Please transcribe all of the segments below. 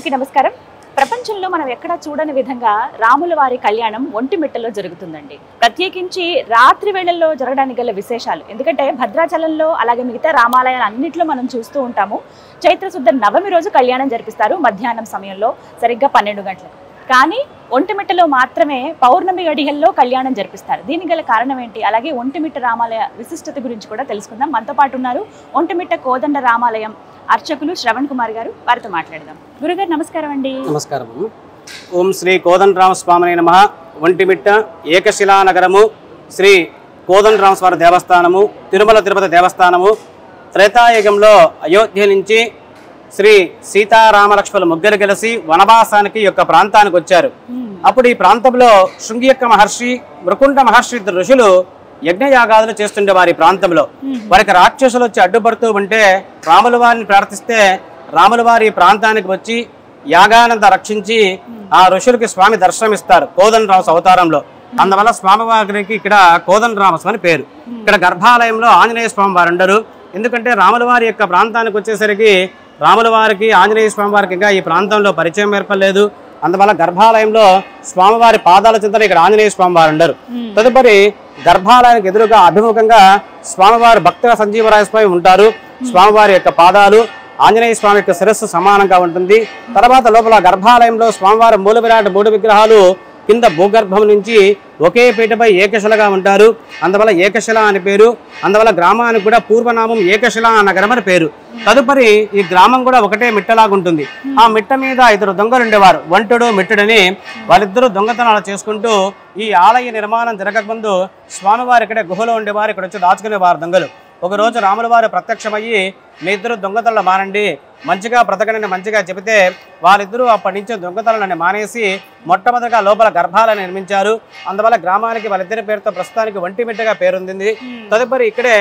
అందరికీ నమస్కారం. ప్రపంచంలో మనం ఎక్కడ చూడని విధంగా రాముల వారి కళ్యాణం ఒంటిమిట్టలో జరుగుతుందండి. ప్రత్యేకించి రాత్రి వేళల్లో జరగడానికి గల విశేషాలు, ఎందుకంటే భద్రాచలంలో అలాగే మిగతా రామాలయాలు అన్నింటిలో మనం చూస్తూ ఉంటాము. చైత్రశుద్ధ నవమి రోజు కళ్యాణం జరిపిస్తారు మధ్యాహ్నం సమయంలో సరిగ్గా 12 గంటలకు. కానీ ఒంటిమిట్టలో మాత్రమే పౌర్ణమి గడియల్లో కళ్యాణం జరిపిస్తారు. దీనికి గల కారణం ఏంటి, అలాగే ఒంటిమిట్ట రామాలయ విశిష్టత గురించి కూడా తెలుసుకుందాం. మనతో పాటు ఉన్నారు ఒంటిమిట్ట కోదండ రామాలయం అర్చకులు శ్రవణ్ కుమార్ గారు. వారితో మాట్లాడదాం. గురుగారు నమస్కారం అండి. నమస్కారం. ఓం శ్రీ కోదండరామస్వామి నమః. ఒంటిమిట్ట ఏకశిలా నగరము, శ్రీ కోదండరామస్వామి దేవస్థానము, తిరుమల తిరుపతి దేవస్థానము. త్రేతాయుగంలో అయోధ్య నుంచి శ్రీ సీతారామలక్ష్మణులు ముగ్గురు కలిసి వనవాసానికి యొక్క ప్రాంతానికి వచ్చారు. అప్పుడు ఈ ప్రాంతంలో శృంగియక్క మహర్షి, మృకుండ మహర్షి ఇద్దరు ఋషులు యజ్ఞయాగాదులు చేస్తుండే వారి ప్రాంతంలో. వారికి రాక్షసులు వచ్చి అడ్డుపడుతూ ఉంటే రాముల వారిని ప్రార్థిస్తే రాముల వారి ప్రాంతానికి వచ్చి యాగానంద రక్షించి ఆ ఋషులకి స్వామి దర్శనమిస్తారు కోదండరామ అవతారంలో. అందువల్ల స్వామివారికి ఇక్కడ కోదండరామస్వామి పేరు. ఇక్కడ గర్భాలయంలో ఆంజనేయ స్వామి వారు ఉండరు. ఎందుకంటే రాముల వారి యొక్క ప్రాంతానికి వచ్చేసరికి రాముల వారికి ఆంజనేయ స్వామి వారికి ఇంకా ఈ ప్రాంతంలో పరిచయం ఏర్పడలేదు. అందువల్ల గర్భాలయంలో స్వామివారి పాదాల చింతన ఇక్కడ ఆంజనేయ స్వామి వారు ఉండరు. తదుపరి గర్భాలయానికి ఎదురుగా అభిముఖంగా స్వామివారి భక్తుల సంజీవరాయ స్వామి ఉంటారు. స్వామివారి యొక్క పాదాలు ఆంజనేయ స్వామి యొక్క శిరస్సు సమానంగా ఉంటుంది. తర్వాత లోపల గర్భాలయంలో స్వామివారి మూల విరాట్ 3 విగ్రహాలు కింద భూగర్భం నుంచి ఒకే పీటపై ఏకశిలగా ఉంటారు. అందువల్ల ఏకశిల అని పేరు. అందువల్ల గ్రామానికి కూడా పూర్వనామం ఏకశిలా నగరం అని పేరు. తదుపరి ఈ గ్రామం కూడా ఒకటే మిట్టలాగా ఉంటుంది. ఆ మిట్ట మీద 2 దొంగలు ఉండేవారు, వంటుడు మిట్టుడని. వాళ్ళిద్దరూ దొంగతనాలు చేసుకుంటూ ఈ ఆలయ నిర్మాణం జరగకముందు స్వామివారి ఇక్కడే గుహలో ఉండేవారు, ఇక్కడ వచ్చి దాచుకునేవారు దొంగలు. ఒకరోజు రాముల వారు ప్రత్యక్షమయ్యి మీ ఇద్దరు దొంగతనాలు మానండి, మంచిగా బ్రతకనని మంచిగా చెబితే వాళ్ళిద్దరూ అప్పటి నుంచి దొంగతనాలని మానేసి మొట్టమొదటిగా లోపల గర్భాలను నిర్మించారు. అందువల్ల గ్రామానికి వాళ్ళిద్దరి పేరుతో ప్రస్తుతానికి ఒంటిమిట్టగా పేరొందింది. తదుపరి ఇక్కడే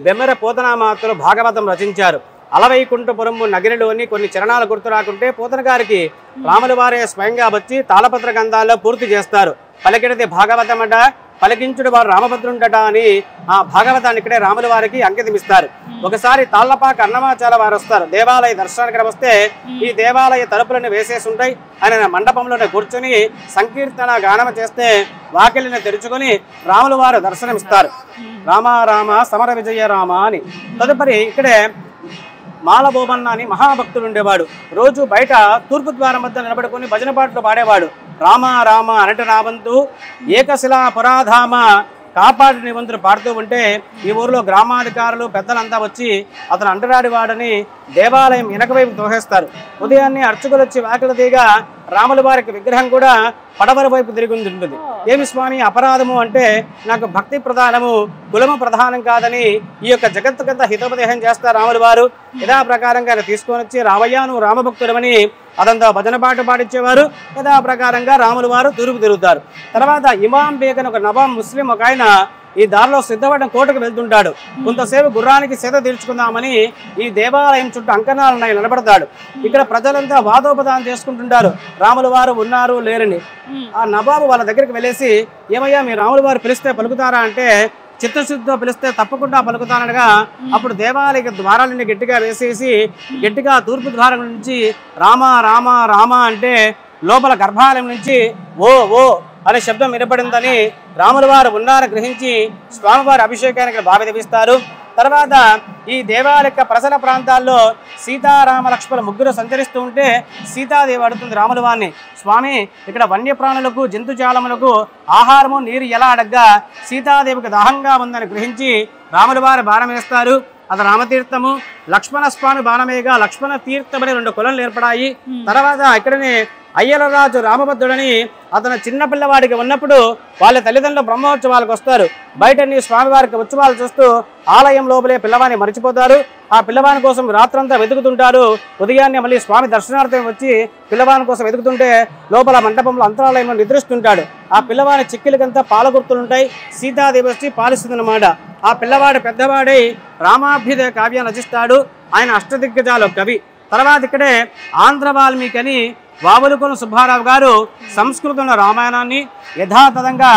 బెమ్మెర పోతనామాతలు భాగవతం రచించారు. అలవైకుంఠపురము నగిరిలోని కొన్ని చరణాలు గుర్తు రాకుంటే పోతన గారికి రాముల వారే స్వయంగా వచ్చి తాళపత్ర గ్రంథాల్లో పూర్తి చేస్తారు. పలికినది భాగవతమట, పలికించుడు వారు రామభద్రుండట అని ఆ భాగవతాన్ని ఇక్కడే రాముల వారికి అంకితమిస్తారు. ఒకసారి తాళ్లపాక అన్నమాచాల వారు వస్తారు. దేవాలయ దర్శనానికి వస్తే ఈ దేవాలయ తలుపులను వేసేసి ఉంటాయి. ఆయన మండపంలోనే కూర్చొని సంకీర్తన గానం చేస్తే వాకిలిని తెరుచుకొని రాముల వారు దర్శనమిస్తారు. రామ రామ సమర విజయ రామ అని. తదుపరి ఇక్కడే మాలబోబన్న అని మహాభక్తుడు ఉండేవాడు. రోజు బయట తూర్పు ద్వారం వద్ద నిలబడుకొని భజన పాటలు పాడేవాడు. రామ రామ అనట రావంతు ఏకశిలా పురాధామ కాపాడి నివంతులు పాడుతూ ఉంటే ఈ ఊరిలో గ్రామాధికారులు పెద్దలంతా వచ్చి అతను అంటరాడి వాడని దేవాలయం వెనకవైపు తోసేస్తారు. ఉదయాన్నే అర్చకులు వచ్చి వాకిల తీగా రాముల వారికి విగ్రహం కూడా పడవర వైపు తిరిగి ఉంటుంది. ఏమి స్వామి అపరాధము అంటే నాకు భక్తి ప్రధానము, కులము ప్రధానం కాదని ఈ యొక్క జగత్తుకంతా హితోపదేశం చేస్తారు రాముల వారు. యథా ప్రకారంగా ఆయన తీసుకొని వచ్చి రావయ్య నువ్వు రామభక్తుడమని అదంతా భజన పాట పాడించేవారు. యథా ప్రకారంగా రాముల వారు తూర్పు తిరుగుతారు. తర్వాత ఇమాం బేగన్ ఒక నవాబ్ ముస్లిం ఒక ఆయన ఈ దారిలో సిద్ధపడిన కోటకు వెళ్తుంటాడు. కొంతసేపు గుర్రానికి సేద తీర్చుకుందామని ఈ దేవాలయం చుట్టూ అంకణాలు నిలబడతాడు. ఇక్కడ ప్రజలంతా వాదోపదానం చేసుకుంటుంటారు రాముల వారు ఉన్నారు లేరని. ఆ నవాబు వాళ్ళ దగ్గరికి వెళ్ళేసి ఏమయ్యా మీ రాముల వారు పిలిస్తే పలుకుతారా అంటే చిత్తశుద్ధితో పిలిస్తే తప్పకుండా పలుకుతానగా అప్పుడు దేవాలయ ద్వారాలన్నీ గట్టిగా వేసేసి గట్టిగా తూర్పు ద్వారం నుంచి రామ రామ రామ అంటే లోపల గర్భాలయం నుంచి ఓ ఓ అనే శబ్దం వినపడిందని రాముల వారు ఉన్నారని గ్రహించి స్వామివారి అభిషేకానికి భావిస్తారు. తర్వాత ఈ దేవాలయ ప్రసల ప్రాంతాల్లో సీతారామ లక్ష్మణ ముగ్గురు సంచరిస్తూ ఉంటే సీతాదేవి అడుగుతుంది రాముల వారిని, స్వామి ఇక్కడ వన్యప్రాణులకు జంతుజాలములకు ఆహారము నీరు ఎలా అడగ్గా సీతాదేవికి దాహంగా ఉందని గ్రహించి రాముల వారు బాణం వేస్తారు. అది రామతీర్థము. లక్ష్మణ స్వామి బాణమేగా లక్ష్మణ తీర్థమని 2 కులలు ఏర్పడాయి. తర్వాత ఇక్కడనే అయ్యలరాజు రామభద్రుడని అతను చిన్న పిల్లవాడికి ఉన్నప్పుడు వాళ్ళ తల్లిదండ్రులు బ్రహ్మోత్సవాలకు వస్తారు. బయట స్వామివారికి ఉత్సవాలు చూస్తూ ఆలయం లోపలే పిల్లవాడిని మర్చిపోతారు. ఆ పిల్లవాని కోసం రాత్రంతా వెతుకుతుంటారు. ఉదయాన్నే మళ్ళీ స్వామి దర్శనార్థం వచ్చి పిల్లవాని కోసం వెతుకుతుంటే లోపల మండపంలో అంతరాలయంలో నిద్రిస్తుంటాడు. ఆ పిల్లవాని చిక్కిలకంతా పాలగుర్తులుంటాయి. సీతాదేవి వచ్చి పాలిస్తుందన్నమాట. ఆ పిల్లవాడు పెద్దవాడై రామాభ్యుదయ కావ్యాన్ని రచిస్తాడు. ఆయన అష్టదిగ్గజాలు కవి. తర్వాత ఇక్కడే ఆంధ్ర వాల్మీకి అని వావులకొన సుబ్బారావు గారు సంస్కృతంలో రామాయణాన్ని యథాతథంగా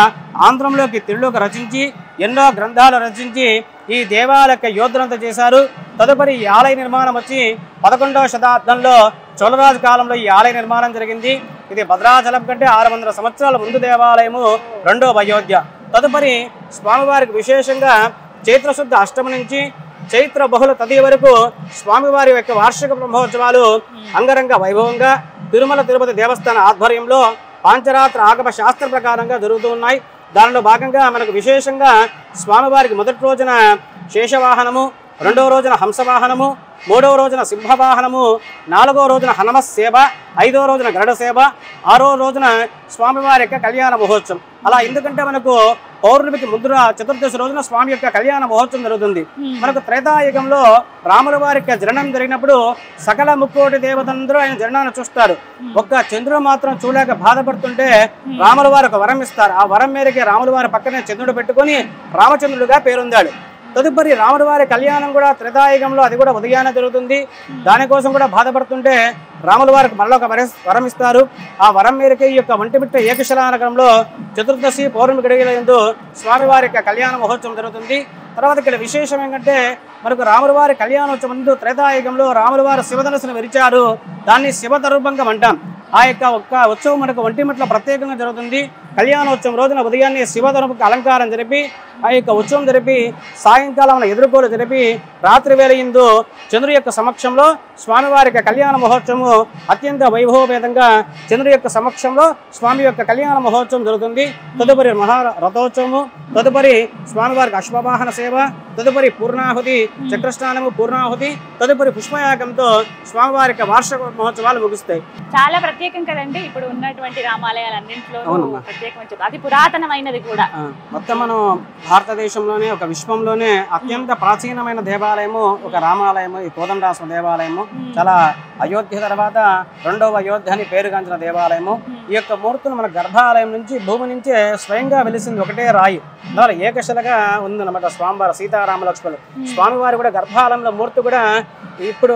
ఆంధ్రంలోకి తెలుగులోకి రచించి ఎన్నో గ్రంథాలు రచించి ఈ దేవాలయ యోధనంతా చేశారు. తదుపరి ఈ ఆలయ నిర్మాణం వచ్చి 11వ శతాబ్దంలో చోళరాజు కాలంలో ఈ ఆలయ నిర్మాణం జరిగింది. ఇది భద్రాచలం కంటే 600 సంవత్సరాల ముందు దేవాలయము, రెండవ అయోధ్య. తదుపరి స్వామివారికి విశేషంగా చైత్రశుద్ధ అష్టమి నుంచి చైత్ర బహుళ తదియ వరకు స్వామివారి యొక్క వార్షిక బ్రహ్మోత్సవాలు అంగరంగ వైభవంగా తిరుమల తిరుపతి దేవస్థాన ఆధ్వర్యంలో పాంచరాత్ర ఆగమ శాస్త్ర ప్రకారంగా జరుగుతూ ఉన్నాయి. దానిలో భాగంగా మనకు విశేషంగా స్వామివారికి మొదటి రోజున శేషవాహనము, రెండవ రోజున హంసవాహనము, మూడవ రోజున సింహవాహనము, నాలుగవ రోజున హనుమ సేవ, ఐదవ రోజున గరుడ సేవ, ఆరో రోజున స్వామివారి యొక్క కళ్యాణ మహోత్సవం. అలా ఎందుకంటే మనకు పౌర్ణమికి ముందు చతుర్దశి రోజున స్వామి యొక్క కళ్యాణ మహోత్సవం జరుగుతుంది. మనకు త్రేతాయుగంలో రాముల వారి యొక్క జననం జరిగినప్పుడు సకల ముక్కోటి దేవతందరూ ఆయన జననాన్ని చూస్తారు. ఒక్క చంద్రుడు మాత్రం చూడలేక బాధపడుతుంటే రాముల వారు ఒక వరం ఇస్తారు. ఆ వరం మేరకే రాముల వారి పక్కనే చంద్రుడు పెట్టుకొని రామచంద్రుడిగా పేరొందాడు. తదుపరి రాముల వారి కళ్యాణం కూడా త్రేతాయుగంలో అది కూడా ఉదయాన్నే జరుగుతుంది. దానికోసం కూడా బాధపడుతుంటే రాముల వారికి మరొక వరం ఇస్తారు. ఆ వరం మేరకే ఈ యొక్క ఒంటిమిట్ట ఏకశిలా నగరంలో చతుర్దశి పౌర్ణమి గడియల యందు స్వామివారి యొక్క కళ్యాణ మహోత్సవం జరుగుతుంది. తర్వాత ఇక్కడ విశేషం ఏంటంటే మనకు రాముల వారి కళ్యాణోత్సవం ముందు త్రేతాయుగంలో రాముల వారు శివధనుసును విరిచారు. దాన్ని శివదరుభంగం అంటాం. ఆ యొక్క ఉత్సవం మనకు ఒంటిమిట్ల ప్రత్యేకంగా జరుగుతుంది. కళ్యాణోత్సవం రోజున ఉదయాన్నే శివధనుపుకి అలంకారం జరిపి ఆ యొక్క ఉత్సవం జరిపి సాయంకాలం ఎదుర్కోలు జరిపి రాత్రి వేళ యందు చంద్రుడి యొక్క సమక్షంలో స్వామివారి యొక్క కళ్యాణ మహోత్సవము అత్యంత వైభవపేతంగా చంద్రుడి యొక్క సమక్షంలో స్వామి యొక్క కళ్యాణ మహోత్సవం జరుగుతుంది. తదుపరి రథోత్సవము, తదుపరి స్వామివారికి అశ్వవాహన సేవ, తదుపరి పూర్ణాహుతి, చక్రస్నానము, పూర్ణాహుతి, తదుపరి పుష్పయాగంతో స్వామివారి యొక్క వార్షిక మహోత్సవాలు ముగుస్తాయి. చాలా ప్రత్యేకం కదండి ఇప్పుడు ఉన్నటువంటి రామాలయాలన్నింటిలో ప్రత్యేకం, అతి పురాతనమైనది కూడా. మొత్తం మనం భారతదేశంలోనే ఒక విశ్వంలోనే అత్యంత ప్రాచీనమైన దేవాలయము ఒక రామాలయము, ఈ కోదండరామ దేవాలయము. చాలా అయోధ్య తర్వాత రెండవ అయోధ్య అని పేరుగాంచిన దేవాలయము. ఈ యొక్క మూర్తులు మన గర్భాలయం నుంచి భూమి నుంచే స్వయంగా వెలిసింది ఒకటే రాయి, దాని ఏకశిలగా ఉందన్నమాట. స్వామివారు సీతారామ లక్ష్మణులు స్వామివారి కూడా గర్భాలయంలో మూర్తి కూడా ఇప్పుడు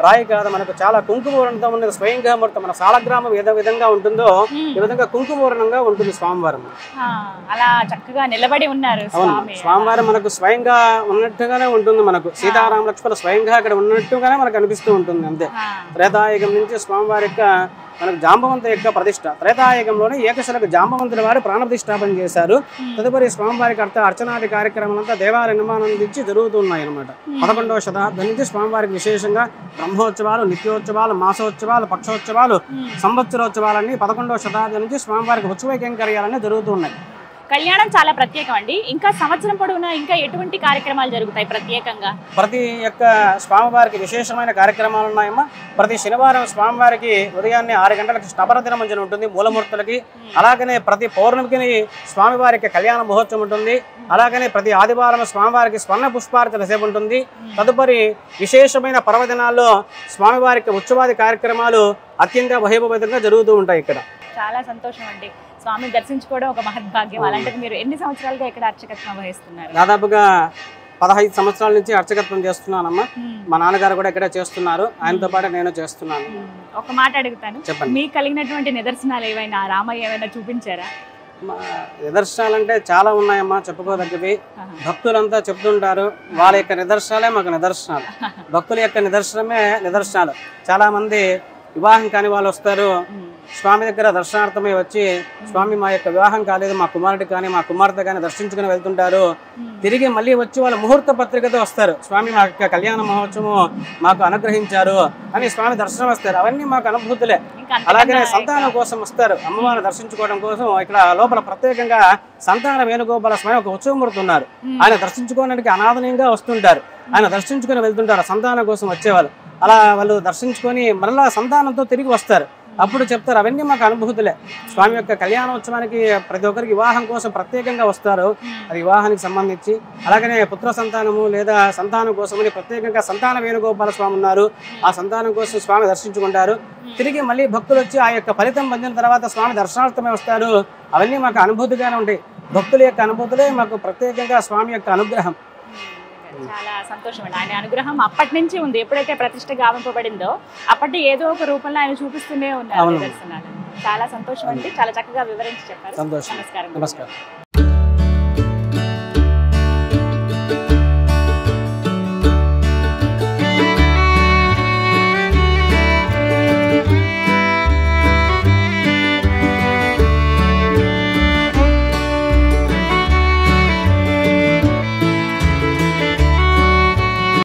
రాయి కాదు, మనకు చాలా కుంకుమూరణంతో ఉన్నది స్వయంగా మూర్తి. మన సాలగ్రామం ఏ విధంగా ఉంటుందో ఈ విధంగా కుంకుమూరణంగా ఉంటుంది స్వామివారు. అలా చక్కగా నిలబడి ఉన్నారు. స్వామివారు మనకు స్వయంగా ఉన్నట్టుగానే ఉంటుంది. మనకు సీతారామ లక్ష్మణులు స్వయంగా అక్కడ ఉన్నట్టుగానే మనకు అనిపిస్తూ ఉంటుంది. అంతే త్రేతాయుగం నుంచి స్వామివారి యొక్క మనకు జాంబవంత యొక్క ప్రతిష్ట, త్రేతాయుగంలోనే ఏకశిలకు జాంబవంతుల వారు ప్రాణప్రతిష్టాపన చేశారు. తదుపరి స్వామివారికి అర్చనాది కార్యక్రమాలంతా దేవాలయ నిర్మాణం నుంచి జరుగుతున్నాయి అన్నమాట. 11వ శతాబ్దం నుంచి స్వామివారికి విశేషంగా బ్రహ్మోత్సవాలు, నిత్యోత్సవాలు, మాసోత్సవాలు, పక్షోత్సవాలు, సంవత్సరోత్సవాలన్నీ 11వ శతాబ్దం నుంచి స్వామివారికి ఉత్సవ కైంకర్యాలన్నీ జరుగుతున్నాయి. కళ్యాణం చాలా ప్రత్యేకం అండి. ఇంకా సంవత్సరం పొడవునా ఇంకా ఎటువంటి కార్యక్రమాలు జరుగుతాయి ప్రత్యేకంగా? ప్రతి యొక్క స్వామివారికి విశేషమైన కార్యక్రమాలు ఉన్నాయమ్మా. ప్రతి శనివారం స్వామివారికి ఉదయాన్నే 6 గంటలకు స్నపన దినమంజన ఉంటుంది మూలమూర్తులకి. అలాగనే ప్రతి పౌర్ణమికి స్వామివారికి కళ్యాణ మహోత్సవం ఉంటుంది. అలాగనే ప్రతి ఆదివారం స్వామివారికి స్వర్ణ పుష్పార్చన సేవ ఉంటుంది. తదుపరి విశేషమైన పర్వదినాల్లో స్వామివారికి ఉత్సవాది కార్యక్రమాలు అత్యంత వైభవంగా జరుగుతూ ఉంటాయి. ఇక్కడ చాలా సంతోషం అండి. స్వామిని దర్శించుకోవడం ఒక మహద్భాగ్యం. అలాంటిది మీరు ఎన్ని సంవత్సరాలుగా ఇక్కడ అర్చకత్వం వహిస్తున్నారు? దాదాపుగా 15 సంవత్సరాల నుంచి అర్చకత్వం చేస్తున్నానమ్మా. మా నాన్నగారు కూడా ఇక్కడే చేస్తున్నారు, ఆయనతో పాటు నేను చేస్తున్నాను. ఒక మాట అడుగుతాను, చెప్పండి. మీకు కలిగినటువంటి నిదర్శనాలు ఏవైనా రామయ్య ఏమైనా చూపించారా? నిదర్శనాలంటే చాలా ఉన్నాయమ్మా, చెప్పుకోదగ్గవి. భక్తులంతా చెప్తుంటారు, వాళ్ళ యొక్క నిదర్శనాలే మాకు నిదర్శనాలు. భక్తుల యొక్క నిదర్శనమే నిదర్శనాలు. చాలా మంది వివాహం కాని వాళ్ళు వస్తారు, స్వామి దగ్గర దర్శనార్థమై వచ్చి స్వామి మా యొక్క వివాహం కాలేదు, మా కుమారుడు కానీ మా కుమార్తె కానీ దర్శించుకుని వెళ్తుంటారు. తిరిగి మళ్ళీ వచ్చి వాళ్ళ ముహూర్త పత్రికతో వస్తారు, స్వామి మా యొక్క కళ్యాణ మహోత్సవం మాకు అనుగ్రహించారు అని స్వామి దర్శనం వస్తారు. అవన్నీ మాకు అనుభూతులే. అలాగనే సంతానం కోసం వస్తారు, అమ్మవారిని దర్శించుకోవడం కోసం. ఇక్కడ లోపల ప్రత్యేకంగా సంతాన వేణుగోపాల స్వామి ఒక ఉత్సవమూర్తి ఉన్నారు. ఆయన దర్శించుకోవడానికి అనాథనీయంగా వస్తుంటారు, ఆయన దర్శించుకుని వెళ్తుంటారు సంతానం కోసం వచ్చేవాళ్ళు. అలా వాళ్ళు దర్శించుకొని మరలా సంతానంతో తిరిగి వస్తారు. అప్పుడు చెప్తారు, అవన్నీ మాకు అనుభూతులే. స్వామి యొక్క కళ్యాణోత్సవానికి ప్రతి ఒక్కరికి వివాహం కోసం ప్రత్యేకంగా వస్తారు, అది వివాహానికి సంబంధించి. అలాగనే పుత్ర సంతానము లేదా సంతానం కోసమని ప్రత్యేకంగా సంతాన వేణుగోపాల స్వామి ఉన్నారు, ఆ సంతానం కోసం స్వామి దర్శించుకుంటారు. తిరిగి మళ్ళీ భక్తులు వచ్చి ఆ యొక్క ఫలితం పొందిన తర్వాత స్వామి దర్శనార్థమే వస్తారు. అవన్నీ మాకు అనుభూతిగానే ఉంటాయి. భక్తుల యొక్క అనుభూతులే మాకు ప్రత్యేకంగా స్వామి యొక్క అనుగ్రహం. చాలా సంతోషం అండి. ఆయన అనుగ్రహం అప్పటి నుంచి ఉంది. ఎప్పుడైతే ప్రతిష్ట గావింపబడిందో అప్పటి ఏదో ఒక రూపంలో ఆయన చూపిస్తూనే ఉన్నారు దర్శనాలు. చాలా సంతోషం అండి. చాలా చక్కగా వివరించి చెప్పారు. నమస్కారం.